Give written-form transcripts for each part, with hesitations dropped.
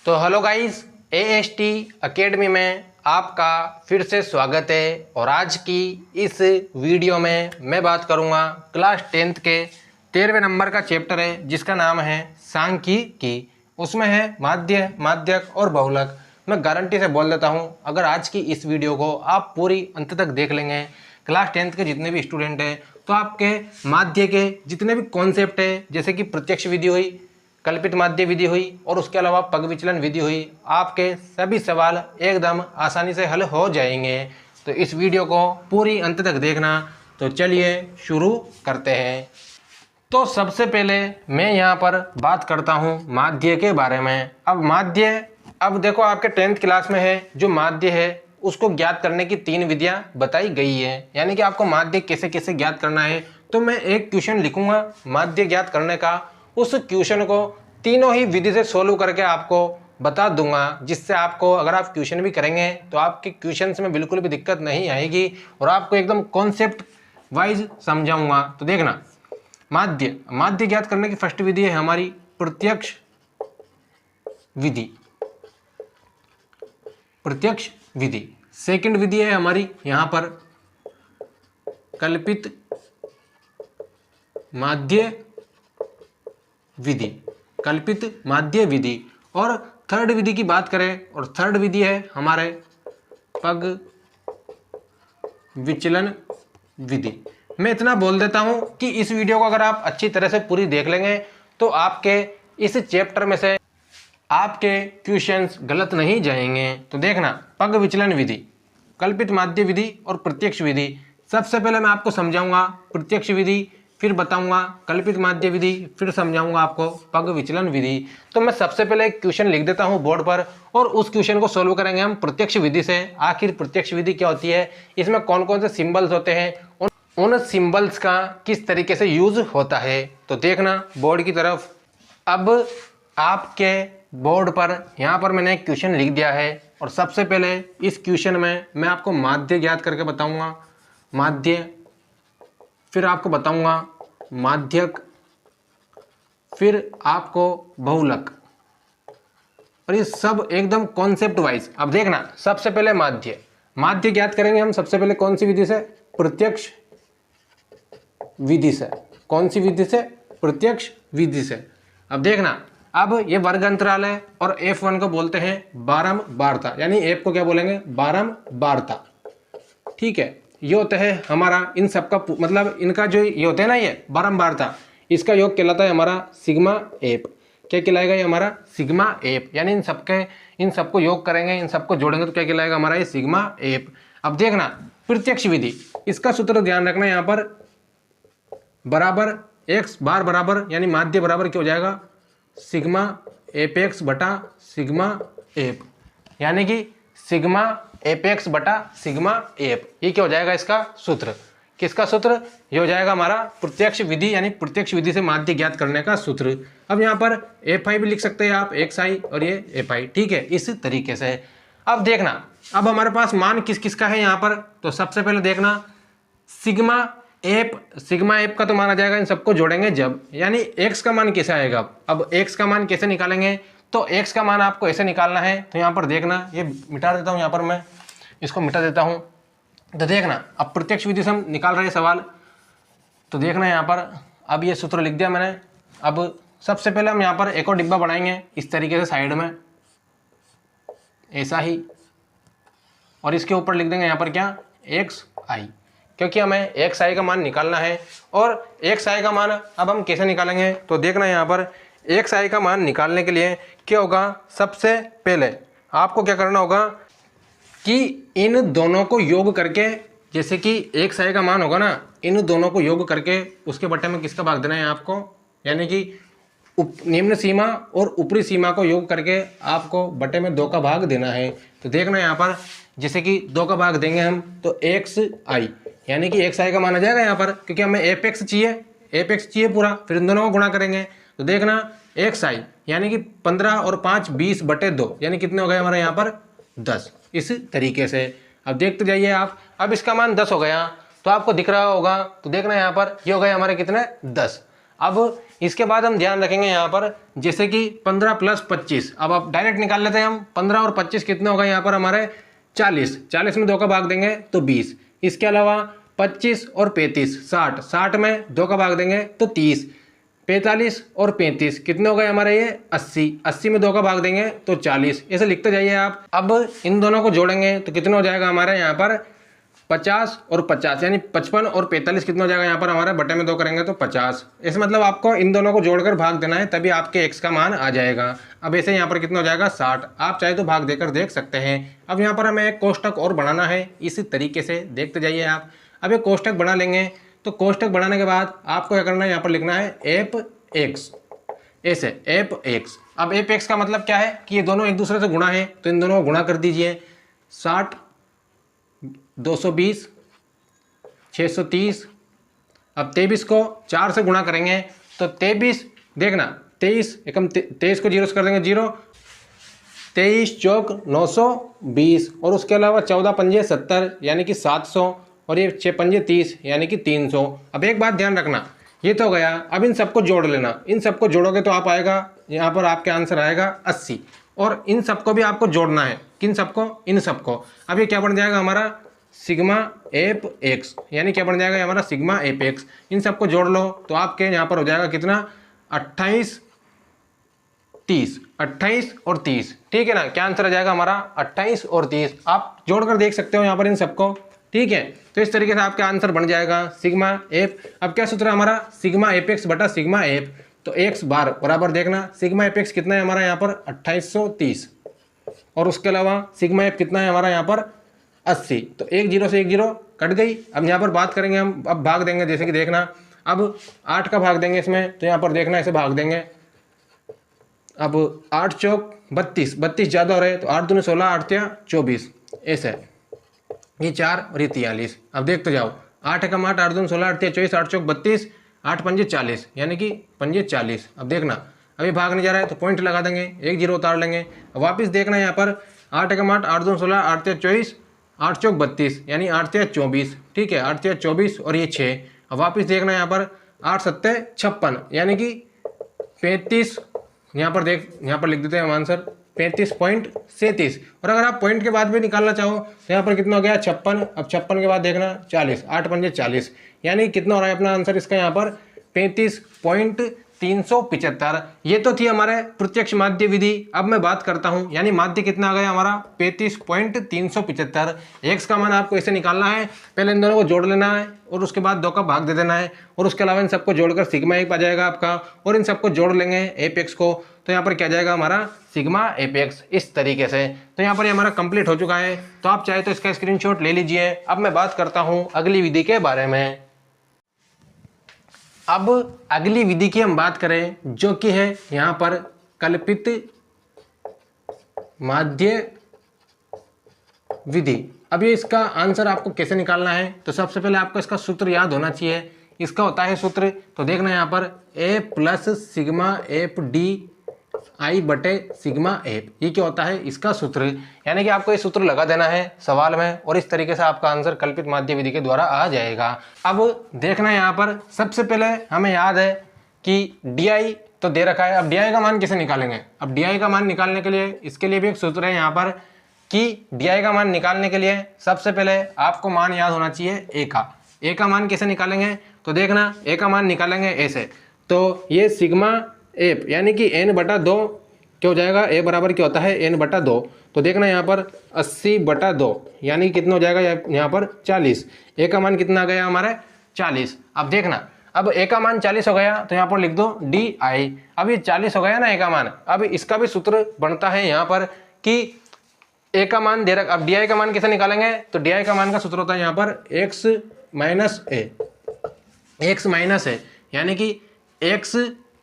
तो hello guys, AST academy में आपका फिर से स्वागत है। और आज की इस वीडियो में मैं बात करूंगा क्लास 10th के 13वें नंबर का चैप्टर है जिसका नाम है सांख्यिकी। उसमें है माध्य, माध्यक और बहुलक। मैं गारंटी से बोल देता हूं, अगर आज की इस वीडियो को आप पूरी अंत तक देख लेंगे, क्लास 10th के जितने भी स्टूडेंट हैं, तो आपके माध्य के जितने भी कॉन्सेप्ट है, जैसे कि प्रत्यक्ष विधि हुई, कल्पित माध्य विधि हुई और उसके अलावा पग विचलन विधि हुई, आपके सभी सवाल एकदम आसानी से हल हो जाएंगे। तो इस वीडियो को पूरी अंत तक देखना। तो चलिए शुरू करते हैं। तो सबसे पहले मैं यहाँ पर बात करता हूँ माध्य के बारे में। अब देखो, आपके 10th क्लास में है जो माध्य है उसको ज्ञात करने की 3 विधियाँ बताई गई है, यानी कि आपको माध्य कैसे कैसे ज्ञात करना है। तो मैं एक क्वेश्चन लिखूंगा माध्य ज्ञात करने का, उस क्वेश्चन को तीनों ही विधि से सोल्व करके आपको बता दूंगा, जिससे आपको अगर आप क्वेश्चन भी करेंगे तो आपके क्वेश्चंस में बिल्कुल भी दिक्कत नहीं आएगी और आपको एकदम कॉन्सेप्ट वाइज समझाऊंगा। तो देखना, माध्य ज्ञात करने की फर्स्ट विधि है हमारी प्रत्यक्ष विधि। सेकंड विधि है हमारी यहाँ पर कल्पित माध्य विधि। और थर्ड विधि की बात करें, और थर्ड विधि है हमारे पग विचलन विधि। मैं इतना बोल देता हूं कि इस वीडियो को अगर आप अच्छी तरह से पूरी देख लेंगे तो आपके इस चैप्टर में से आपके क्वेश्चंस गलत नहीं जाएंगे। तो देखना, पग विचलन विधि, कल्पित माध्य विधि और प्रत्यक्ष विधि। सबसे पहले मैं आपको समझाऊंगा प्रत्यक्ष विधि, फिर बताऊंगा कल्पित माध्य विधि, फिर समझाऊंगा आपको पग विचलन विधि। तो मैं सबसे पहले एक क्वेश्चन लिख देता हूं बोर्ड पर और उस क्वेश्चन को सोल्व करेंगे हम प्रत्यक्ष विधि से। आखिर प्रत्यक्ष विधि क्या होती है, इसमें कौन कौन से सिंबल्स होते हैं, उन सिंबल्स का किस तरीके से यूज होता है। तो देखना बोर्ड की तरफ। अब आपके बोर्ड पर यहाँ पर मैंने एक क्वेश्चन लिख दिया है और सबसे पहले इस क्वेश्चन में मैं आपको माध्य ज्ञात करके बताऊंगा, माध्य, फिर आपको बताऊंगा माध्यक, फिर आपको बहुलक, और ये सब एकदम कॉन्सेप्ट वाइज। अब देखना, सबसे पहले माध्य ज्ञात करेंगे हम सबसे पहले कौन सी विधि से, प्रत्यक्ष विधि से। कौन सी विधि से, प्रत्यक्ष विधि से। अब देखना, अब ये वर्ग अंतराल है और F1 को बोलते हैं बारंबारता, यानी F को क्या बोलेंगे, बारंबारता। ठीक है, ये होता है हमारा इन सब का मतलब इनका जो ये होता है ना, ये बारंबारता, इसका योग कहलाता है हमारा सिग्मा एफ। क्या कहलाएगा ये हमारा सिग्मा एफ, यानी इन सबको योग करेंगे, इन सबको जोड़ेंगे तो क्या कहलाएगा हमारा ये सिग्मा एफ। अब देखना प्रत्यक्ष विधि, इसका सूत्र ध्यान रखना, यहाँ पर बराबर एक्स बार बराबर, यानी माध्य बराबर क्या हो जाएगा, सिग्मा एफ एक्स बटा सिग्मा एफ, यानी कि सिग्मा एफ एक्स बटा सिग्मा एफ। ये क्या हो जाएगा इसका सूत्र, किसका सूत्र, ये हो जाएगा हमारा प्रत्यक्ष विधि, यानी प्रत्यक्ष विधि से माध्य ज्ञात करने का सूत्र। अब यहाँ पर एफ आई भी लिख सकते हैं आप, एक्स आई और ये एफ आई। ठीक है, इस तरीके से। अब देखना, अब हमारे पास मान किस किस का है यहाँ पर। तो सबसे पहले देखना, सिग्मा एफ का तो मान आ जाएगा इन सबको जोड़ेंगे जब, यानी एक्स का मान कैसे आएगा। अब एक्स का मान कैसे निकालेंगे, तो एक्स का मान आपको ऐसे निकालना है। तो यहाँ पर देखना, ये मिटा देता हूँ, यहाँ पर मैं इसको मिटा देता हूँ। तो देखना, अब प्रत्यक्ष विधि से हम निकाल रहे हैं सवाल। तो देखना यहाँ पर, अब ये सूत्र लिख दिया मैंने। अब सबसे पहले हम यहाँ पर एक और डिब्बा बनाएंगे इस तरीके से साइड में, ऐसा ही, और इसके ऊपर लिख देंगे यहाँ पर क्या, एक्स आई, क्योंकि हमें एक्स आई का मान निकालना है। और एक्स आई का मान अब हम कैसे निकालेंगे, तो देखना यहाँ पर एक्स आई का मान निकालने के लिए क्या होगा, सबसे पहले आपको क्या करना होगा कि इन दोनों को योग करके, जैसे कि एक्स आई का मान होगा ना, इन दोनों को योग करके उसके बटे में किसका भाग देना है आपको, यानी कि निम्न सीमा और ऊपरी सीमा को योग करके आपको बटे में 2 का भाग देना है। तो देखना यहाँ पर, जैसे कि 2 का भाग देंगे हम तो एक्स आई, यानी कि एक्स आई का मान आ जाएगा यहाँ पर, क्योंकि हमें एफ एक्स चाहिए पूरा, फिर इन दोनों को गुणा करेंगे। तो देखना एक्स आई यानी कि 15 और 5 20 बटे 2, यानी कितने हो गए हमारे यहाँ पर 10। इस तरीके से अब देखते जाइए आप। अब इसका मान 10 हो गया तो आपको दिख रहा होगा, तो देखना यहाँ पर ये हो गए हमारे कितने 10। अब इसके बाद हम ध्यान रखेंगे यहाँ पर जैसे कि 15 प्लस 25, अब आप डायरेक्ट निकाल लेते हैं हम। 15 और 25 कितने होगा यहाँ पर हमारे 40, 40 में 2 का भाग देंगे तो 20। इसके अलावा 25 और 35 60, 60 में 2 का भाग देंगे तो 30। 45 और 35 कितने हो गए हमारे ये 80, 80 में 2 का भाग देंगे तो 40। ऐसे लिखते जाइए आप। अब इन दोनों को जोड़ेंगे तो कितना हो जाएगा हमारे यहाँ पर 50 और 50, यानी 55 और 45 कितना हो जाएगा यहाँ पर हमारे बटे में 2 करेंगे तो 50। ऐसे मतलब आपको इन दोनों को जोड़कर भाग देना है, तभी आपके x का मान आ जाएगा। अब ऐसे यहाँ पर कितना हो जाएगा 60, आप चाहे तो भाग देकर देख सकते हैं। अब यहाँ पर हमें एक कोष्टक और बनाना है, इसी तरीके से देखते जाइए आप। अब एक कोष्टक बना लेंगे, तो कोष्टक बनाने के बाद आपको क्या करना है, यहाँ पर लिखना है एफ एक्स, ऐसे एफ एक्स। अब एफ एक्स का मतलब क्या है कि ये दोनों एक दूसरे से गुणा है, तो इन दोनों को गुणा कर दीजिए। 60 220 630। अब 23 को 4 से गुणा करेंगे तो 23, देखना 23 एकम 23 को 0 से कर देंगे 0, 23 चौक 920, और उसके अलावा 14 पंजे 70 यानी कि 700, और ये 6 पंजे 30 यानी कि 300। अब एक बात ध्यान रखना, ये तो गया। अब इन सबको जोड़ लेना, इन सबको जोड़ोगे तो आप आएगा यहाँ पर आपके आंसर आएगा 80, और इन सबको भी आपको जोड़ना है। किन सबको, इन सबको। अब ये क्या बन जाएगा हमारा सिग्मा एफ एक्स, यानी क्या बन जाएगा हमारा सिग्मा एफ एक्स। इन सबको जोड़ लो तो आपके यहाँ पर हो जाएगा कितना 28 30, 28 और 30, ठीक है ना। क्या आंसर आ जाएगा हमारा 28 और 30। आप जोड़कर देख सकते हो यहाँ पर इन सबको, ठीक है। तो इस तरीके से आपका आंसर बन जाएगा सिग्मा एफ। अब क्या सूत्र है हमारा सिग्मा एफ एक्स बटा सिग्मा एफ, तो एक्स बार बराबर देखना सिग्मा एफ एक्स कितना है हमारा यहाँ पर 2830, और उसके अलावा सिग्मा एफ कितना है हमारा यहाँ पर 80। तो 1 0 से 1 0 कट गई। अब यहाँ पर बात करेंगे हम, अब भाग देंगे, जैसे कि देखना अब 8 का भाग देंगे इसमें, तो यहाँ पर देखना ऐसे भाग देंगे। अब 8 चौक 32, 32 ज़्यादा हो रहे तो 8 दूनी 16, 8 तिया 24, ऐसे ये 4 और ये 43। अब देखते जाओ 8 एकम 8, 8 दूनी 16, 8 तिया 24, 8 चौक 32, 8 पंजे 40 यानी कि पंजे 40। अब देखना अभी भाग नहीं जा रहा है तो पॉइंट लगा देंगे, 1 0 उतार लेंगे। अब वापस देखना यहाँ पर 8 एकम 8, 8 दूनी 16, 8 तिया 24, 8 चौक 32 यानी 8 तिया 24, ठीक है 8 तिया 24 और ये 6। अब वापस देखना यहाँ पर 8 7 56 यानी कि 35, यहाँ पर देख, यहाँ पर लिख देते हैं हम आंसर 35.37। और अगर आप पॉइंट के बाद भी निकालना चाहो तो यहाँ पर कितना हो गया 56। अब 56 के बाद देखना 40, 8 पंजे 40 यानी कितना हो रहा है अपना आंसर इसका यहाँ पर 35.375। ये तो थी हमारे प्रत्यक्ष माध्य विधि। अब मैं बात करता हूँ यानी माध्य कितना आ गया हमारा 35.375। एक्स का मान आपको ऐसे निकालना है, पहले इन दोनों को जोड़ लेना है और उसके बाद 2 का भाग दे देना है, और उसके अलावा इन सबको जोड़कर सिग्मा एफ आ जाएगा आपका, और इन सबको जोड़ लेंगे एफ एक्स को, तो यहाँ पर क्या जाएगा हमारा सिग्मा एफ एक्स, इस तरीके से। तो यहाँ पर हमारा कंप्लीट हो चुका है। तो आप चाहे तो इसका स्क्रीनशॉट ले लीजिए। अब मैं बात करता हूँ अगली विधि के बारे में। अब अगली विधि की हम बात करें जो कि है यहाँ पर कल्पित माध्य विधि। अब ये इसका आंसर आपको कैसे निकालना है, तो सबसे पहले आपको इसका सूत्र याद होना चाहिए। इसका होता है सूत्र, तो देखना यहाँ पर a plus sigma F D I बटे सिग्मा एफ, ये क्या होता है इसका सूत्र। यानी कि आपको ये सूत्र लगा देना है सवाल में, और इस तरीके से आपका आंसर कल्पित माध्य विधि के द्वारा आ जाएगा। अब देखना यहाँ पर सबसे पहले हमें याद है कि डी तो दे रखा है। अब डी का मान कैसे निकालेंगे, अब डी का मान निकालने के लिए इसके लिए भी एक सूत्र है यहाँ पर कि डी का मान निकालने के लिए सबसे पहले आपको मान याद होना चाहिए ए का। ए का मान कैसे निकालेंगे, तो देखना ए का मान निकालेंगे ऐसे, तो ये सिग्मा एफ यानी कि n बटा 2 क्या हो जाएगा, ए बराबर क्या होता है n बटा 2। तो देखना यहाँ पर 80 बटा 2 यानी कितना हो जाएगा यहाँ पर 40। ए का मान कितना आ गया हमारे 40। अब देखना अब ए का मान 40 हो गया तो यहाँ पर लिख दो डी आई। अब ये 40 हो गया ना ए का मान, अब इसका भी सूत्र बनता है यहाँ पर कि ए का मान दे रखा। अब डी आई का मान कैसे निकालेंगे, तो डी आई का मान का सूत्र होता है यहाँ पर एक्स माइनस ए, एक्स माइनस ए यानी कि एक्स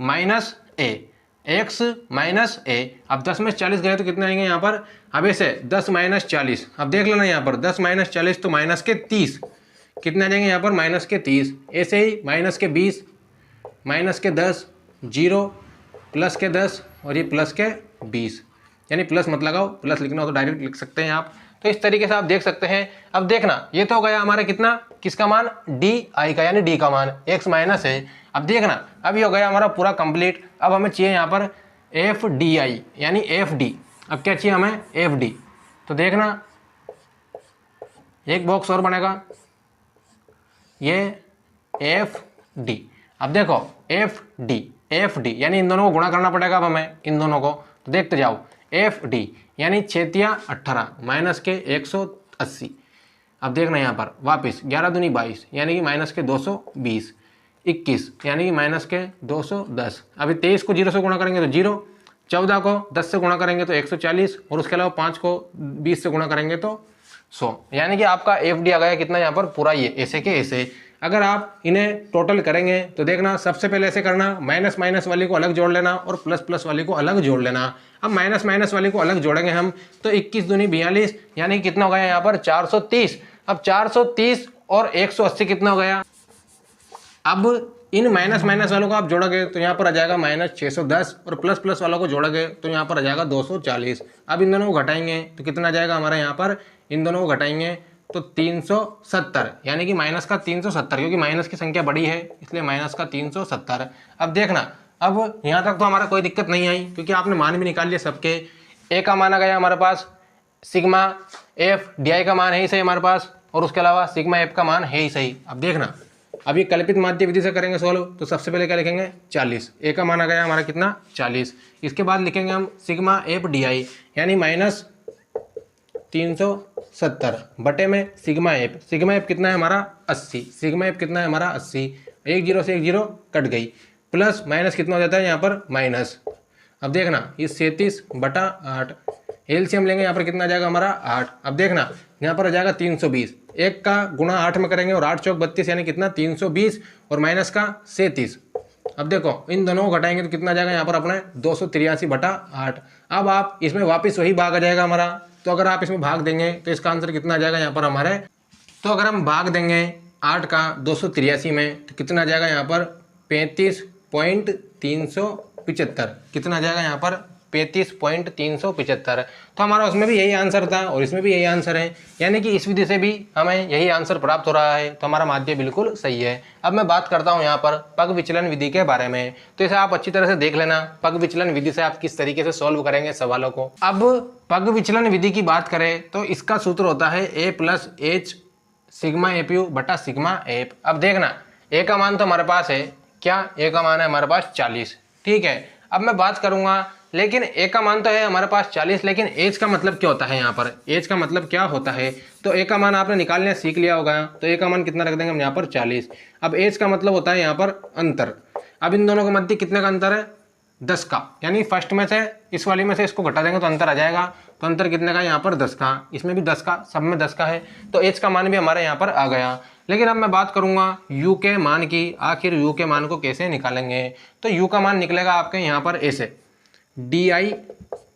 माइनस ए, एक्स माइनस ए। अब 10 में 40 गए तो कितने आएंगे यहाँ पर, अब ऐसे 10 माइनस 40। अब देख लेना यहाँ पर 10 माइनस 40 तो माइनस के 30, कितने आ जाएंगे यहाँ पर माइनस के 30। ऐसे ही माइनस के 20, माइनस के 10, 0, प्लस के 10 और ये प्लस के 20, यानी प्लस मत लगाओ, प्लस लिखना हो तो डायरेक्ट लिख सकते हैं आप। तो इस तरीके से आप देख सकते हैं। अब देखना, ये तो हो गया हमारा कितना, किसका मान, डी आई का, यानी डी का मान x माइनस है। अब देखना, अब ये हो गया हमारा पूरा कंप्लीट। अब हमें चाहिए यहाँ पर एफ डी आई, यानी एफ डी। अब क्या चाहिए हमें, एफ डी। तो देखना एक बॉक्स और बनेगा, ये एफ डी। अब देखो एफ डी यानी इन दोनों को गुणा करना पड़ेगा अब हमें, इन दोनों को। तो देखते जाओ, एफ डी यानी 6 18 माइनस के 180। अब देखना यहाँ पर वापस 11 दूनी 22 यानी कि माइनस के 220, 21 यानी कि माइनस के 210। अभी 23 को 0 से गुणा करेंगे तो 0, 14 को 10 से गुणा करेंगे तो 140, और उसके अलावा 5 को 20 से गुणा करेंगे तो 100। यानी कि आपका एफ डी आ गया कितना यहाँ पर, पूरा ये ऐसे के ऐसे। अगर आप इन्हें टोटल करेंगे तो देखना, सबसे पहले ऐसे करना, माइनस माइनस वाली को अलग जोड़ लेना और प्लस प्लस वाली को अलग जोड़ लेना। अब माइनस माइनस वाली को अलग जोड़ेंगे हम तो 21 दूनी 42 यानी कि कितना हो गया यहाँ पर 430। अब 430 और 180 कितना हो गया। अब इन माइनस माइनस वालों को आप जोड़ोगे तो यहाँ पर आ जाएगा माइनस 610, और प्लस प्लस वालों को जोड़ोगे तो यहाँ पर आ जाएगा 240। अब इन दोनों को घटाएंगे तो कितना आ जाएगा हमारा यहाँ पर, इन दोनों को घटाएंगे तो 370, यानी कि माइनस का 370, क्योंकि माइनस की संख्या बड़ी है इसलिए माइनस का 370। अब देखना, अब यहाँ तक तो हमारा कोई दिक्कत नहीं आई क्योंकि आपने मान भी निकाल लिया सबके। ए का मान आ गया हमारे पास, सिग्मा एफ डी आई का मान है ही सही हमारे पास, और उसके अलावा सिग्मा एफ का मान है ही सही। अब देखना, अब ये कल्पित माध्य विधि से करेंगे सोल्व, तो सबसे पहले क्या लिखेंगे 40। ए का मान आ गया हमारा कितना 40। इसके बाद लिखेंगे हम सिग्मा एफ डी आई यानी माइनस 370 बटे में सिग्मा एफ कितना है हमारा 80। सिग्मा एफ कितना है हमारा 80। एक जीरो से एक जीरो कट गई, प्लस माइनस कितना हो जाता है यहाँ पर माइनस। अब देखना ये 37 बटा 8, एलसीएम लेंगे यहाँ पर कितना आ जाएगा हमारा 8। अब देखना यहाँ पर आ जाएगा 320, एक का गुणा 8 में करेंगे और 8 चौक 32 यानी कितना 320, और माइनस का 37। अब देखो इन दोनों को घटाएंगे तो कितना आ जाएगा यहाँ पर अपने 283 बटा 8। अब आप इसमें वापस वही भाग आ जाएगा हमारा, तो अगर आप इसमें भाग देंगे तो इसका आंसर कितना आ जाएगा यहाँ पर हमारे। तो अगर हम भाग देंगे 8 का 283 में तो कितना आ जाएगा यहाँ पर 35.375। कितना आ जाएगा यहाँ पर 35.375। तो हमारा उसमें भी यही आंसर था और इसमें भी यही आंसर है, यानी कि इस विधि से भी हमें यही आंसर प्राप्त हो रहा है। तो हमारा माध्य बिल्कुल सही है। अब मैं बात करता हूँ यहाँ पर पग विचलन विधि के बारे में, तो इसे आप अच्छी तरह से देख लेना। पग विचलन विधि से आप किस तरीके से सॉल्व करेंगे सवालों को। अब पग विचलन विधि की बात करें तो इसका सूत्र होता है a plus H sigma F you बटा सिग्मा एफ। अब देखना ए का मान तो हमारे पास है, क्या ए का मान है हमारे पास 40, ठीक है। अब मैं बात करूंगा, लेकिन ए का मान तो है हमारे पास 40, लेकिन एज का मतलब क्या होता है यहाँ पर, एज का मतलब क्या होता है। तो ए का मान आपने निकालने सीख लिया होगा, तो ए का मान कितना रख देंगे हम यहाँ पर 40। अब एज का मतलब होता है यहाँ पर अंतर। अब इन दोनों के मध्य कितने का अंतर है 10 का, यानी फर्स्ट में से इस वाली में से इसको घटा देंगे तो अंतर आ जाएगा। तो अंतर कितने का यहाँ पर 10 का, इसमें भी 10 का, सब में 10 का है, तो एच का मान भी हमारे यहाँ पर आ गया। लेकिन अब मैं बात करूंगा यू के मान की। आखिर यू के मान को कैसे निकालेंगे, तो यू का मान निकलेगा आपके यहाँ पर ऐसे डी आई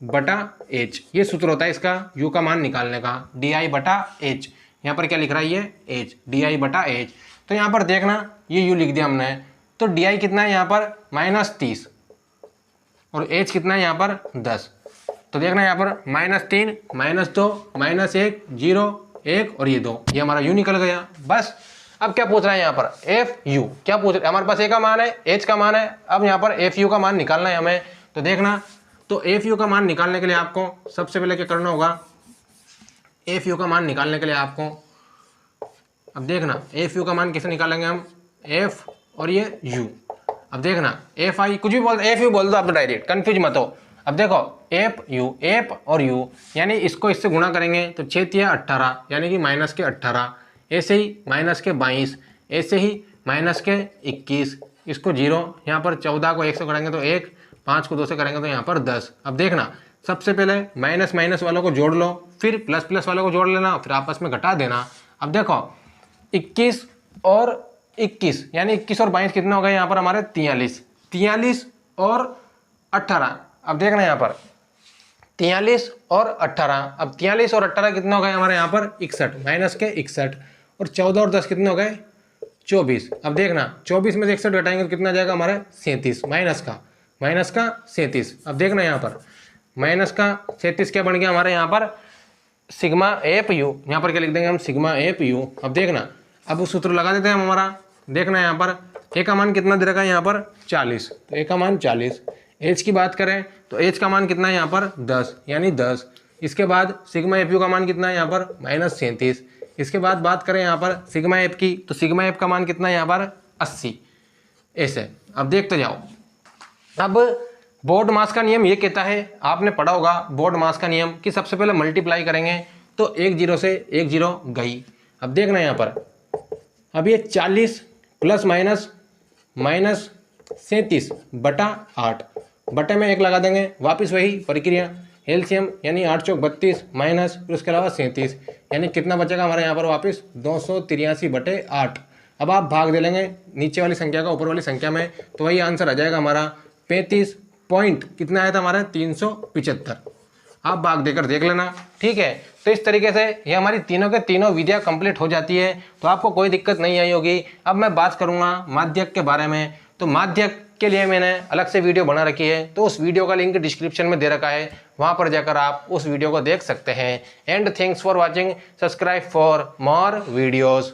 बटा एच, ये सूत्र होता है इसका यू का मान निकालने का, डी आई बटा एच। यहाँ पर क्या लिख रहा है ये एच, डी आई बटा एच। तो यहाँ पर देखना ये यू लिख दिया हमने, तो डी आई कितना है यहाँ पर -30 और एच कितना है यहाँ पर 10। तो देखना यहाँ पर -3 -2 -1 0 1 और ये 2, ये हमारा यू निकल गया बस। अब क्या पूछ रहा है यहाँ पर एफ यू, क्या पूछ रहे हैं, हमारे पास ए का मान है एच का मान है, अब यहाँ पर एफ यू का मान निकालना है हमें। तो देखना, तो एफ यू का मान निकालने के लिए आपको सबसे पहले क्या करना होगा, एफ यू का मान निकालने के लिए आपको, अब देखना एफ यू का मान कैसे निकालेंगे हम, एफ और ये यू। अब देखना एफ आई कुछ भी बोल, एफ यू बोल दो आप, डायरेक्ट कंफ्यूज मत हो। अब देखो एफ यू, एफ और यू, यानी इसको इससे गुणा करेंगे तो 6 या 18 यानी कि माइनस के 18, ऐसे ही माइनस के 22, ऐसे ही माइनस के 21, इसको 0, यहाँ पर 14 को 1 से करेंगे तो 1, 5 को 2 से करेंगे तो यहाँ पर 10। अब देखना सबसे पहले माइनस माइनस वालों को जोड़ लो, फिर प्लस प्लस वालों को जोड़ लेना, फिर आपस में घटा देना। अब देखो 21 और 21 यानी 21 और 22 कितना हो गया यहाँ पर हमारे 43, 43 और 18। अब देखना यहाँ पर 43 और 18, अब 43 और 18 कितना हो गया हमारे यहाँ पर 61, माइनस के 61, और 14 और 10 कितने हो गए 24। अब देखना 24 में से 61 घटाएंगे तो कितना जाएगा हमारे 37, माइनस का 37। अब देखना यहाँ पर माइनस का 37 क्या बन गया हमारे यहाँ पर सिग्मा एफ यू, यहाँ पर क्या लिख देंगे हम, सिग्मा एफ यू। अब देखना, अब वो सूत्र लगा देते हैं हम हमारा। देखना यहाँ पर ए का मान कितना दे रखा है यहाँ पर 40, तो ए का मान 40। एच की बात करें तो एच का मान कितना है यहाँ पर 10, यानी 10। इसके बाद सिग्मा एफ यू का मान कितना है यहाँ पर -37। इसके बाद बात करें यहाँ पर सिग्मा एफ की, तो सिग्मा एफ का मान कितना है यहाँ पर 80। ऐसे अब देखते जाओ। अब बोर्ड मास का नियम ये कहता है, आपने पढ़ा होगा बोर्ड मास का नियम, कि सबसे पहले मल्टीप्लाई करेंगे तो एक जीरो से एक जीरो गई। अब देखना यहाँ पर, अब ये 40 प्लस माइनस -37 बटा 8, बटे में 1 लगा देंगे, वापस वही प्रक्रिया, एलसीएम यानी 8 चौक 32 माइनस फिर उसके अलावा 37, यानी कितना बचेगा हमारे यहाँ पर वापस 283 बटे 8। अब आप भाग दे लेंगे नीचे वाली संख्या का ऊपर वाली संख्या में, तो वही आंसर आ जाएगा हमारा 35 पॉइंट कितना आया था हमारा 375। आप भाग देकर देख लेना, ठीक है। तो इस तरीके से ये हमारी तीनों के तीनों विधियाँ कंप्लीट हो जाती है, तो आपको कोई दिक्कत नहीं आई होगी। अब मैं बात करूँगा माध्यक के बारे में। तो माध्यक के लिए मैंने अलग से वीडियो बना रखी है, तो उस वीडियो का लिंक डिस्क्रिप्शन में दे रखा है, वहाँ पर जाकर आप उस वीडियो को देख सकते हैं। And thanks for watching, subscribe for more videos.